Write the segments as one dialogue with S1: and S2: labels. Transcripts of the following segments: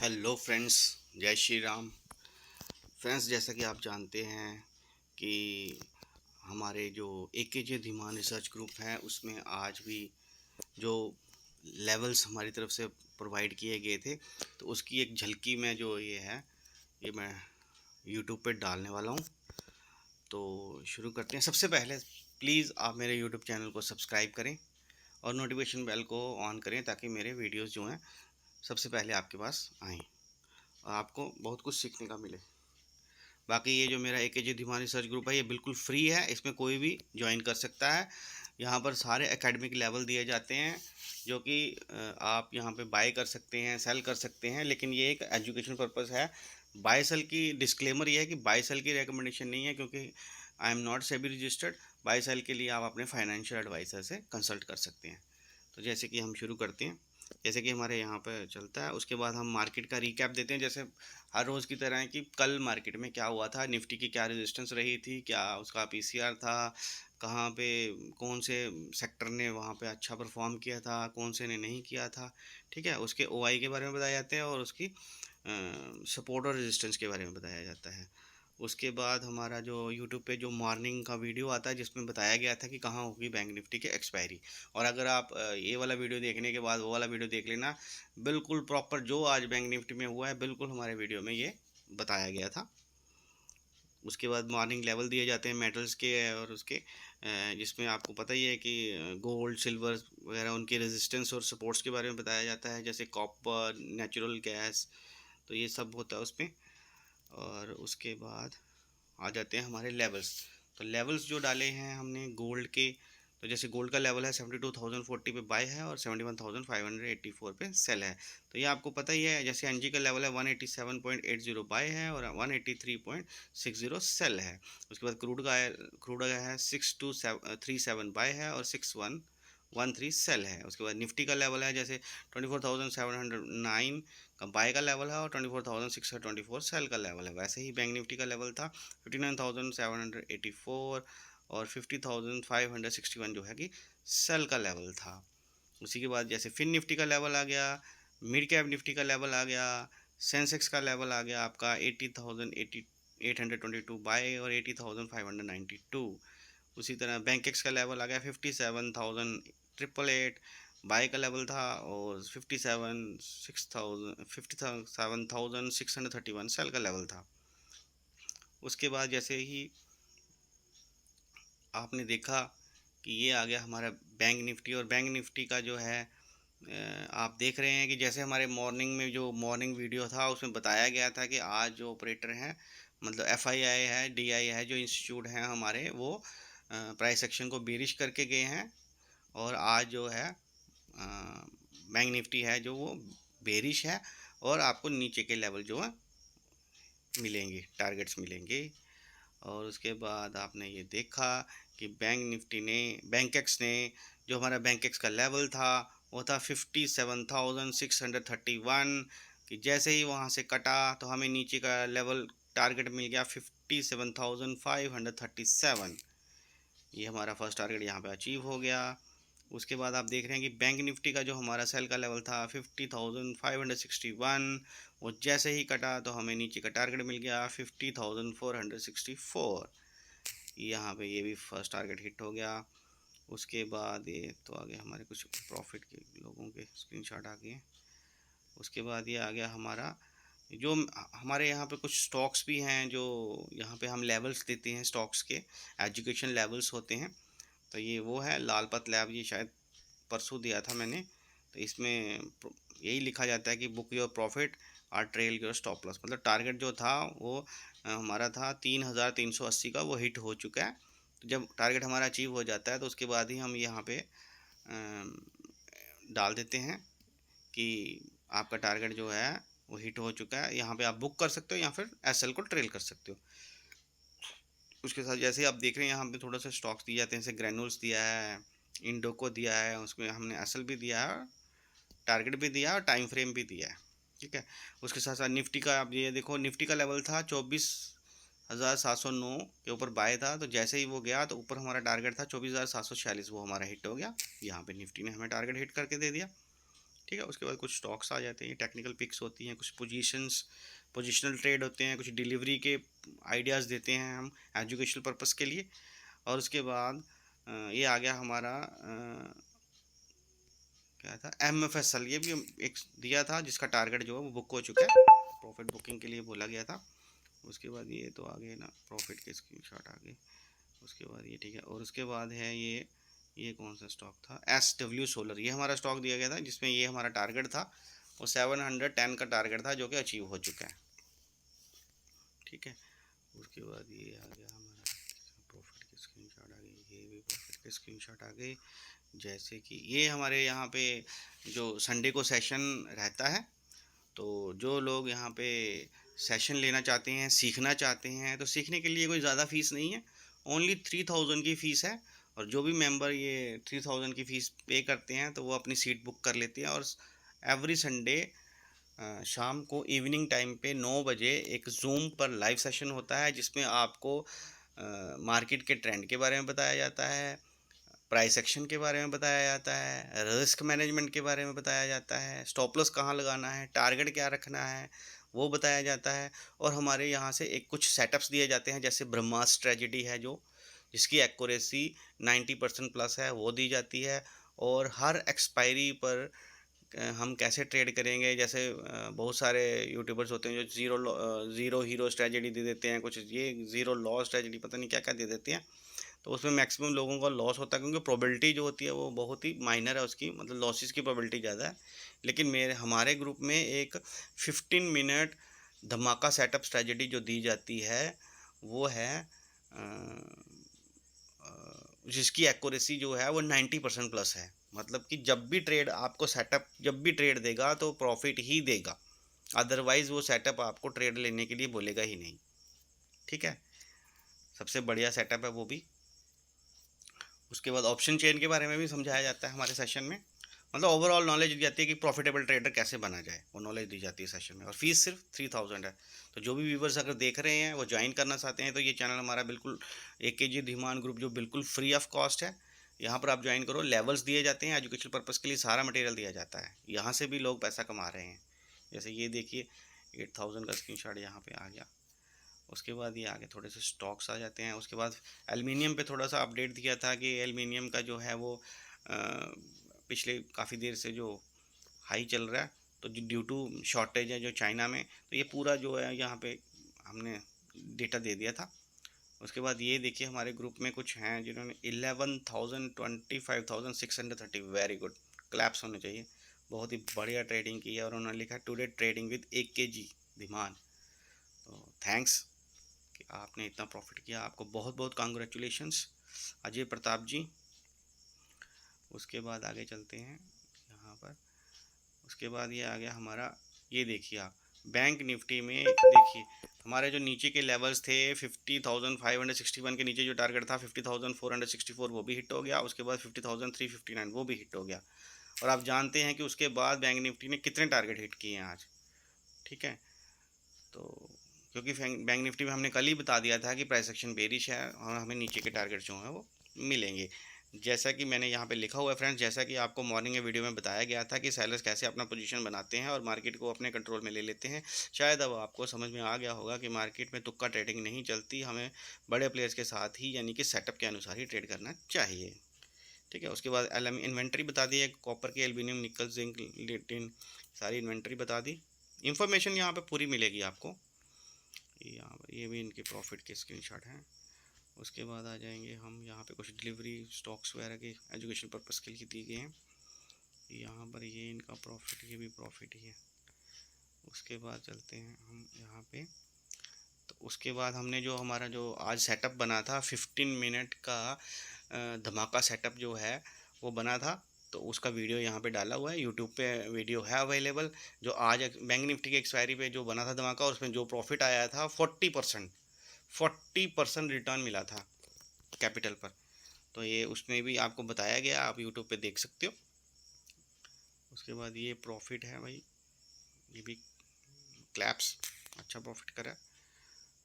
S1: Hello friends, जय Shri Ram. Friends, जैसा कि आप जानते हैं कि हमारे जो एकेजे धीमान रिसर्च ग्रुप है उसमें आज भी जो लेवल्स हमारी तरफ से प्रोवाइड किए गए थे तो उसकी एक झलकी में जो ये मैं यूट्यूब पे डालने वाला हूँ। तो शुरू करते हैं। सबसे पहले प्लीज़ आप मेरे यूट्यूब चैनल को सब्सक्राइब करें और नोटिफिकेशन बेल को ऑन करें ताकि मेरे वीडियोज़ जो हैं सबसे पहले आपके पास आएँ और आपको बहुत कुछ सीखने का मिले। बाकी ये जो मेरा एकेजे धीमान रिसर्च ग्रुप है ये बिल्कुल फ्री है, इसमें कोई भी ज्वाइन कर सकता है। यहाँ पर सारे एकेडमिक लेवल दिए जाते हैं जो कि आप यहाँ पे बाय कर सकते हैं, सेल कर सकते हैं, लेकिन ये एक एजुकेशन पर्पस है। बाय सेल की डिस्क्लेमर ये है कि बाय सेल की रिकमेंडेशन नहीं है, क्योंकि I am not SEBI registered. Buy sell के लिए आप अपने फाइनेंशियल एडवाइज़र से कंसल्ट कर सकते हैं। तो जैसे कि हम शुरू करते हैं, जैसे कि हमारे यहाँ पर चलता है, उसके बाद हम मार्केट का रिकैप देते हैं जैसे हर रोज़ की तरह है कि कल मार्केट में क्या हुआ था, निफ्टी की क्या रेजिस्टेंस रही थी, क्या उसका पीसीआर था, कहाँ पे कौन से सेक्टर ने वहाँ पे अच्छा परफॉर्म किया था, कौन से ने नहीं किया था। ठीक है, उसके ओआई के बारे में बताया जाते हैं और उसकी सपोर्ट और रेजिस्टेंस के बारे में बताया जाता है। उसके बाद हमारा जो यूट्यूब पे जो मॉर्निंग का वीडियो आता है जिसमें बताया गया था कि कहाँ होगी बैंक निफ्टी की एक्सपायरी। और अगर आप ये वाला वीडियो देखने के बाद वो वाला वीडियो देख लेना, बिल्कुल प्रॉपर जो आज बैंक निफ्टी में हुआ है बिल्कुल हमारे वीडियो में ये बताया गया था। उसके बाद मॉर्निंग लेवल दिए जाते हैं मेटल्स के और उसके जिसमें आपको पता ही है कि गोल्ड सिल्वर वगैरह उनके रेजिस्टेंस और सपोर्ट्स के बारे में बताया जाता है, जैसे कॉपर, नेचुरल गैस, तो ये सब होता है उसमें। और उसके बाद आ जाते हैं हमारे लेवल्स। तो लेवल्स जो डाले हैं हमने गोल्ड के, तो जैसे गोल्ड का लेवल है 72,040 पे बाय है और 71,584 पे सेल है। तो ये आपको पता ही है। जैसे एनजी का लेवल है 187.80 बाय है और 183.60 सेल है। उसके बाद क्रूड है 6237 बाय है और 6113 सेल है। उसके बाद निफ्टी का लेवल है जैसे 24,709 का बाय का लेवल है और 24,624 सेल का लेवल है। वैसे ही बैंक निफ्टी का लेवल था 59,784 और 50,561 जो है कि सेल का लेवल था। उसी के बाद जैसे फिन निफ्टी का लेवल आ गया, मिड कैप निफ्टी का लेवल आ गया, सेंसेक्स का लेवल आ गया आपका 80,822 बाय और 80,592। उसी तरह बैंक एक्स का लेवल आ गया 57,888 बाय का लेवल था और 57,631 सेल का लेवल था। उसके बाद जैसे ही आपने देखा कि ये आ गया हमारा बैंक निफ्टी, और बैंक निफ्टी का जो है आप देख रहे हैं कि जैसे हमारे मॉर्निंग में जो मॉर्निंग वीडियो था उसमें बताया गया था कि आज जो ऑपरेटर हैं, मतलब एफआईआई है, डीआई है, जो इंस्टीट्यूट हैं हमारे, वो प्राइस एक्शन को बेरिश करके गए हैं। और आज जो है बैंक निफ्टी है जो वो बेरिश है और आपको नीचे के लेवल जो है मिलेंगे, टारगेट्स मिलेंगे। और उसके बाद आपने ये देखा कि बैंक एक्स ने जो हमारा बैंक एक्स का लेवल था वो था 57,631, कि जैसे ही वहाँ से कटा तो हमें नीचे का लेवल टारगेट मिल गया 57,537। ये हमारा फर्स्ट टारगेट यहाँ पे अचीव हो गया। उसके बाद आप देख रहे हैं कि बैंक निफ्टी का जो हमारा सेल का लेवल था 50,561, वो जैसे ही कटा तो हमें नीचे का टारगेट मिल गया 50,464। यहाँ पे ये भी फर्स्ट टारगेट हिट हो गया। उसके बाद ये तो आ गया हमारे कुछ प्रॉफिट के लोगों के स्क्रीनशॉट आ गए। उसके बाद ये आ गया हमारा जो हमारे यहाँ पे कुछ स्टॉक्स भी हैं जो यहाँ पे हम लेवल्स देते हैं स्टॉक्स के, एजुकेशन लेवल्स होते हैं। तो ये वो है लालपत लैब, ये शायद परसों दिया था मैंने। तो इसमें यही लिखा जाता है कि बुक योर प्रॉफिट और ट्रेल योर स्टॉप लॉस, मतलब टारगेट जो था वो हमारा था 3,380 का, वो हिट हो चुका है। तो जब टारगेट हमारा अचीव हो जाता है तो उसके बाद ही हम यहाँ पे डाल देते हैं कि आपका टारगेट जो है वो हिट हो चुका है। यहाँ पे आप बुक कर सकते हो या फिर एसएल को ट्रेल कर सकते हो। उसके साथ जैसे आप देख रहे हैं यहाँ पे थोड़ा सा स्टॉक्स दिए जाते हैं, जैसे ग्रेनुल्स दिया है, इंडोको दिया है, उसमें हमने एसएल भी दिया है, टारगेट भी दिया है और टाइम फ्रेम भी दिया है। ठीक है। उसके साथ साथ निफ्टी का आप ये देखो, निफ्टी का लेवल था 24,709 के ऊपर बाय था, तो जैसे ही वो गया तो ऊपर हमारा टारगेट था 24,746, वो हमारा हिट हो गया। यहाँ पे निफ्टी ने हमें टारगेट हिट करके दे दिया। ठीक है। उसके बाद कुछ स्टॉक्स आ जाते हैं, टेक्निकल पिक्स होती हैं, कुछ पोजिशनल ट्रेड होते हैं, कुछ डिलीवरी के आइडियाज़ देते हैं हम एजुकेशनल पर्पज़ के लिए। और उसके बाद ये आ गया हमारा क्या था, MFSL, ये भी एक दिया था जिसका टारगेट जो है वो बुक हो चुका है, प्रॉफिट बुकिंग के लिए बोला गया था। उसके बाद ये तो आगे ना प्रॉफिट के स्क्रीनशॉट आ गए। उसके बाद ये ठीक है। और उसके बाद है ये कौन सा स्टॉक था, SW सोलर, ये हमारा स्टॉक दिया गया था जिसमें ये हमारा टारगेट था, वो 710 का टारगेट था जो कि अचीव हो चुका है। ठीक है। उसके बाद ये आ गया हमारा प्रॉफिट के स्क्रीनशॉट आ गए, ये भी प्रॉफिट के स्क्रीनशॉट आ गए। जैसे कि ये हमारे यहाँ पे जो संडे को सेशन रहता है, तो जो लोग यहाँ पे सेशन लेना चाहते हैं, सीखना चाहते हैं, तो सीखने के लिए कोई ज़्यादा फ़ीस नहीं है, ओनली 3000 की फ़ीस है। और जो भी मेंबर ये 3000 की फ़ीस पे करते हैं तो वो अपनी सीट बुक कर लेते हैं। और एवरी संडे शाम को इवनिंग टाइम पे 9 बजे एक जूम पर लाइव सेशन होता है जिसमें आपको मार्केट के ट्रेंड के बारे में बताया जाता है, प्राइस एक्शन के बारे में बताया जाता है, रिस्क मैनेजमेंट के बारे में बताया जाता है, स्टॉप लॉस कहाँ लगाना है, टारगेट क्या रखना है वो बताया जाता है। और हमारे यहाँ से एक कुछ सेटअप्स दिए जाते हैं, जैसे ब्रह्मास्त्र ट्रेजेडी है जो जिसकी एक्यूरेसी 90% प्लस है वो दी जाती है। और हर एक्सपायरी पर हम कैसे ट्रेड करेंगे, जैसे बहुत सारे यूट्यूबर्स होते हैं जो ज़ीरो हीरो स्ट्रेटजी दे देते हैं, कुछ ये ज़ीरो लॉस स्ट्रेटजी पता नहीं क्या क्या दे देते हैं। तो उसमें मैक्सिमम लोगों का लॉस होता है क्योंकि प्रोबेबिलिटी जो होती है वो बहुत ही माइनर है उसकी, मतलब लॉसेस की प्रोबेबिलिटी ज़्यादा है। लेकिन हमारे ग्रुप में एक 15 मिनट धमाका सेटअप स्ट्रेटजी जो दी जाती है वो है जिसकी एक्यूरेसी जो है वो 90% प्लस है। मतलब कि जब भी ट्रेड आपको सेटअप जब भी ट्रेड देगा तो प्रॉफिट ही देगा, अदरवाइज़ वो सेटअप आपको ट्रेड लेने के लिए बोलेगा ही नहीं। ठीक है, सबसे बढ़िया सेटअप है वो भी। उसके बाद ऑप्शन चेन के बारे में भी समझाया जाता है हमारे सेशन में, मतलब ओवरऑल नॉलेज दी जाती है कि प्रॉफिटेबल ट्रेडर कैसे बना जाए, वो नॉलेज दी जाती है सेशन में। और फीस सिर्फ 3000 है। तो जो भी व्यूवर्स अगर देख रहे हैं वो ज्वाइन करना चाहते हैं तो ये चैनल हमारा बिल्कुल AKG धीमान ग्रुप जो बिल्कुल फ्री ऑफ कॉस्ट है, यहाँ पर आप ज्वाइन करो। लेवल्स दिए जाते हैं, एजुकेशनल पर्पज़ के लिए सारा मटेरियल दिया जाता है, यहाँ से भी लोग पैसा कमा रहे हैं। जैसे ये देखिए 8000 का स्क्रीनशॉट यहाँ पे आ गया। उसके बाद ये आगे थोड़े से स्टॉक्स आ जाते हैं। उसके बाद एल्युमिनियम पे थोड़ा सा अपडेट दिया था कि एल्युमिनियम का जो है वो पिछले काफ़ी देर से जो हाई चल रहा है, तो ड्यू टू शॉर्टेज है जो चाइना में, तो ये पूरा जो है यहाँ पे हमने डेटा दे दिया था। उसके बाद ये देखिए हमारे ग्रुप में कुछ हैं जिन्होंने 11,000 25,630, वेरी गुड, क्लैप्स होने चाहिए, बहुत ही बढ़िया ट्रेडिंग की है। और उन्होंने लिखा today trading with AKG Dhiman. तो थैंक्स कि आपने इतना प्रॉफिट किया, आपको बहुत बहुत कांग्रेचुलेशंस अजय प्रताप जी। उसके बाद आगे चलते हैं यहाँ पर। उसके बाद ये आ गया हमारा, ये देखिए आप बैंक निफ्टी में देखिए हमारे जो नीचे के लेवल्स थे 50,561 के नीचे जो टारगेट था 50,464 वो भी हिट हो गया। उसके बाद 50,359 वो भी हिट हो गया। और आप जानते हैं कि उसके बाद बैंक निफ्टी ने कितने टारगेट हिट किए हैं आज। ठीक है, तो क्योंकि बैंक निफ्टी में हमने कल ही बता दिया था कि प्राइस एक्शन बेरिश है और हमें नीचे के टारगेट जो हैं वो मिलेंगे। जैसा कि मैंने यहाँ पे लिखा हुआ है फ्रेंड्स, जैसा कि आपको मॉर्निंग में वीडियो में बताया गया था कि सेलर्स कैसे अपना पोजीशन बनाते हैं और मार्केट को अपने कंट्रोल में ले लेते हैं। शायद अब आपको समझ में आ गया होगा कि मार्केट में तुक्का ट्रेडिंग नहीं चलती, हमें बड़े प्लेयर्स के साथ ही यानी कि सेटअप के अनुसार ही ट्रेड करना चाहिए। ठीक है, उसके बाद इन्वेंट्री बता दी है, कॉपर की, एल्यूमिनियम, निकल, जिंक, टिन, सारी इन्वेंट्री बता दी। इंफॉर्मेशन यहाँ पे पूरी मिलेगी आपको। यहाँ पर ये भी इनके प्रॉफिट के स्क्रीनशॉट हैं। उसके बाद आ जाएंगे हम यहाँ पे कुछ डिलीवरी स्टॉक्स वगैरह के एजुकेशन पर्पज़ के लिए दिए गए हैं। यहाँ पर ये इनका प्रॉफिट, ये भी प्रॉफिट ही है। उसके बाद चलते हैं हम यहाँ पे। तो उसके बाद हमने जो हमारा जो आज सेटअप बना था 15 मिनट का धमाका सेटअप जो है वो बना था, तो उसका वीडियो यहाँ पे डाला हुआ है, यूट्यूब पे वीडियो है अवेलेबल। जो आज बैंक निफ्टी की एक्सपायरी पे जो बना था धमाका, उसमें जो प्रॉफिट आया था 40% रिटर्न मिला था कैपिटल पर। तो ये उसमें भी आपको बताया गया, आप यूट्यूब पे देख सकते हो। उसके बाद ये प्रॉफिट है भाई, ये भी क्लैप्स, अच्छा प्रॉफिट करा।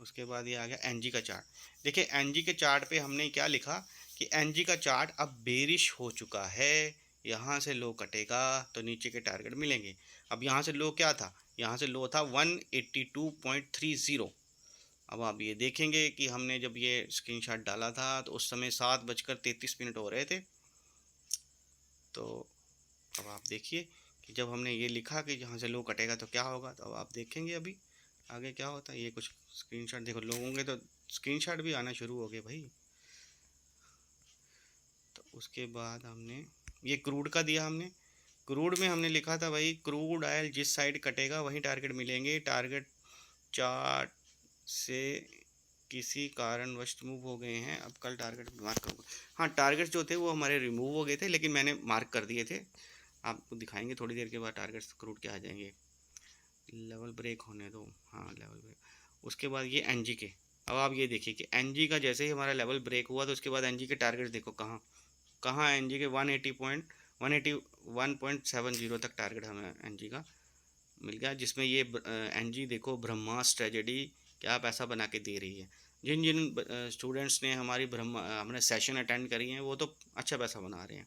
S1: उसके बाद ये आ गया एनजी का चार्ट। देखिए एनजी के चार्ट पे हमने क्या लिखा कि एनजी का चार्ट अब बेरिश हो चुका है, यहाँ से लो कटेगा तो नीचे के टारगेट मिलेंगे। अब यहाँ से लो क्या था, यहाँ से लो था 182.30। अब आप ये देखेंगे कि हमने जब ये स्क्रीनशॉट डाला था तो उस समय 7:33 हो रहे थे। तो अब आप देखिए कि जब हमने ये लिखा कि जहाँ से लो कटेगा तो क्या होगा, तो अब आप देखेंगे अभी आगे क्या होता है। ये कुछ स्क्रीनशॉट देखो, लोगों के तो स्क्रीनशॉट भी आना शुरू हो गए भाई। तो उसके बाद हमने ये क्रूड का दिया, हमने क्रूड में हमने लिखा था भाई क्रूड ऑयल जिस साइड कटेगा वहीं टारगेट मिलेंगे। टारगेट चार्ट से किसी कारणवश मूव हो गए हैं, अब कल टारगेट मार्क करूँगा। हाँ, टारगेट्स जो थे वो हमारे रिमूव हो गए थे, लेकिन मैंने मार्क कर दिए थे। आपको दिखाएंगे थोड़ी देर के बाद टारगेट्स क्रूड के आ जाएंगे। लेवल ब्रेक होने दो, हाँ लेवल ब्रेक। उसके बाद ये एनजी के, अब आप ये देखिए कि एनजी का जैसे ही हमारा लेवल ब्रेक हुआ तो उसके बाद एनजी के टारगेट्स देखो कहाँ कहाँ एनजी के 181.70 तक टारगेट हमें एनजी का मिल गया, जिसमें ये एनजी देखो ब्रह्मास ट्रेजेडी क्या पैसा बना के दे रही है। जिन जिन स्टूडेंट्स ने हमने सेशन अटेंड करी हैं वो तो अच्छा पैसा बना रहे हैं।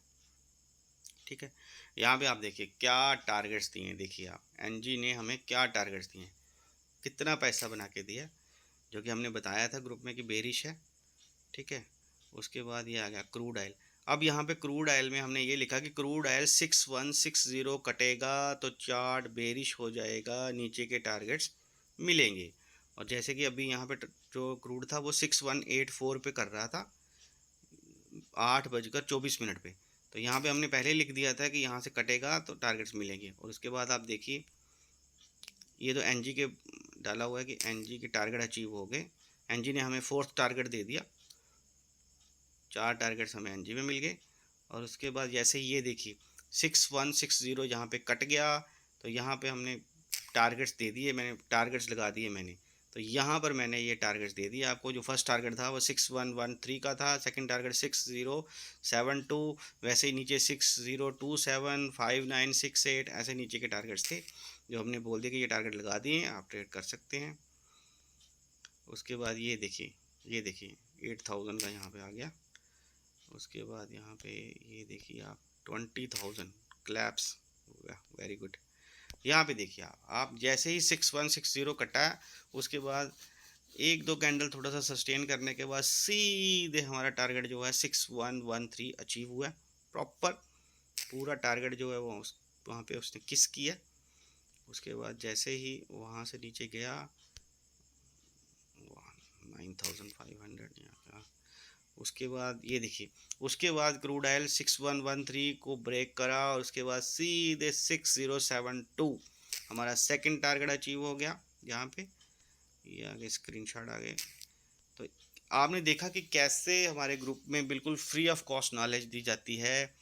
S1: ठीक है, यहाँ पे आप देखिए क्या टारगेट्स दिए हैं, देखिए आप एनजी ने हमें क्या टारगेट्स दिए हैं, कितना पैसा बना के दिया, जो कि हमने बताया था ग्रुप में कि बेरिश है। ठीक है, उसके बाद ये आ गया क्रूड ऑयल। अब यहाँ पे क्रूड ऑयल में हमने ये लिखा कि क्रूड ऑयल 6160 कटेगा तो चार्ट बेरिश हो जाएगा, नीचे के टारगेट्स मिलेंगे। और जैसे कि अभी यहाँ पे जो क्रूड था वो 6184 पे कर रहा था 8:24 पे। तो यहाँ पे हमने पहले लिख दिया था कि यहाँ से कटेगा तो टारगेट्स मिलेंगे। और उसके बाद आप देखिए ये तो एनजी के डाला हुआ है कि एनजी के टारगेट अचीव हो गए। एनजी ने हमें 4th टारगेट दे दिया, 4 टारगेट्स हमें एनजी में मिल गए। और उसके बाद जैसे ये देखिए 6160 यहाँ पे कट गया तो यहाँ पे हमने टारगेट्स दे दिए, मैंने टारगेट्स लगा दिए मैंने। तो यहाँ पर मैंने ये टारगेट्स दे दिए आपको। जो फर्स्ट टारगेट था वो 6113 का था, सेकंड टारगेट 6072, वैसे ही नीचे 6027, 5968 ऐसे नीचे के टारगेट्स थे जो हमने बोल दिया कि ये टारगेट लगा दिए, आप ट्रेड कर सकते हैं। उसके बाद ये देखिए 8000 का यहाँ पे आ गया। उसके बाद यहाँ पे ये देखिए आप 20,000 क्लैप्स हो गया, वेरी गुड। यहाँ पे देखिए आप जैसे ही 6160 कटा, उसके बाद एक दो कैंडल थोड़ा सा सस्टेन करने के बाद सीधे हमारा टारगेट जो है 6113 अचीव हुआ। प्रॉपर पूरा टारगेट जो है वो वहाँ पे उसने किस किया। उसके बाद जैसे ही वहाँ से नीचे गया 9500 यहाँ का। उसके बाद ये देखिए उसके बाद क्रूड ऑयल 6113 को ब्रेक करा और उसके बाद सीधे 6072 हमारा सेकंड टारगेट अचीव हो गया। यहाँ पे ये आगे स्क्रीनशॉट आ गए। तो आपने देखा कि कैसे हमारे ग्रुप में बिल्कुल फ्री ऑफ कॉस्ट नॉलेज दी जाती है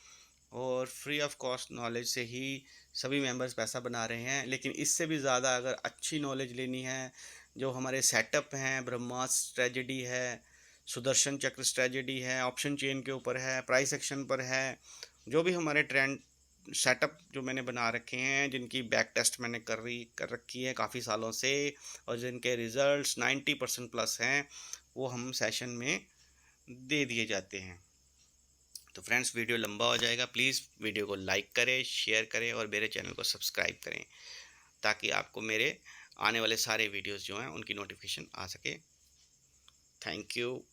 S1: और फ्री ऑफ कॉस्ट नॉलेज से ही सभी मेंबर्स पैसा बना रहे हैं। लेकिन इससे भी ज़्यादा अगर अच्छी नॉलेज लेनी है, जो हमारे सेटअप हैं, ब्रह्मास ट्रेजेडी है, सुदर्शन चक्र स्ट्रेटेजी है, ऑप्शन चेन के ऊपर है, प्राइस एक्शन पर है, जो भी हमारे ट्रेंड सेटअप जो मैंने बना रखे हैं, जिनकी बैक टेस्ट मैंने कर रखी है काफ़ी सालों से और जिनके रिजल्ट्स 90% प्लस हैं, वो हम सेशन में दे दिए जाते हैं। तो फ्रेंड्स वीडियो लंबा हो जाएगा, प्लीज़ वीडियो को लाइक करें, शेयर करें और मेरे चैनल को सब्सक्राइब करें ताकि आपको मेरे आने वाले सारे वीडियोस जो हैं उनकी नोटिफिकेशन आ सके। Thank you.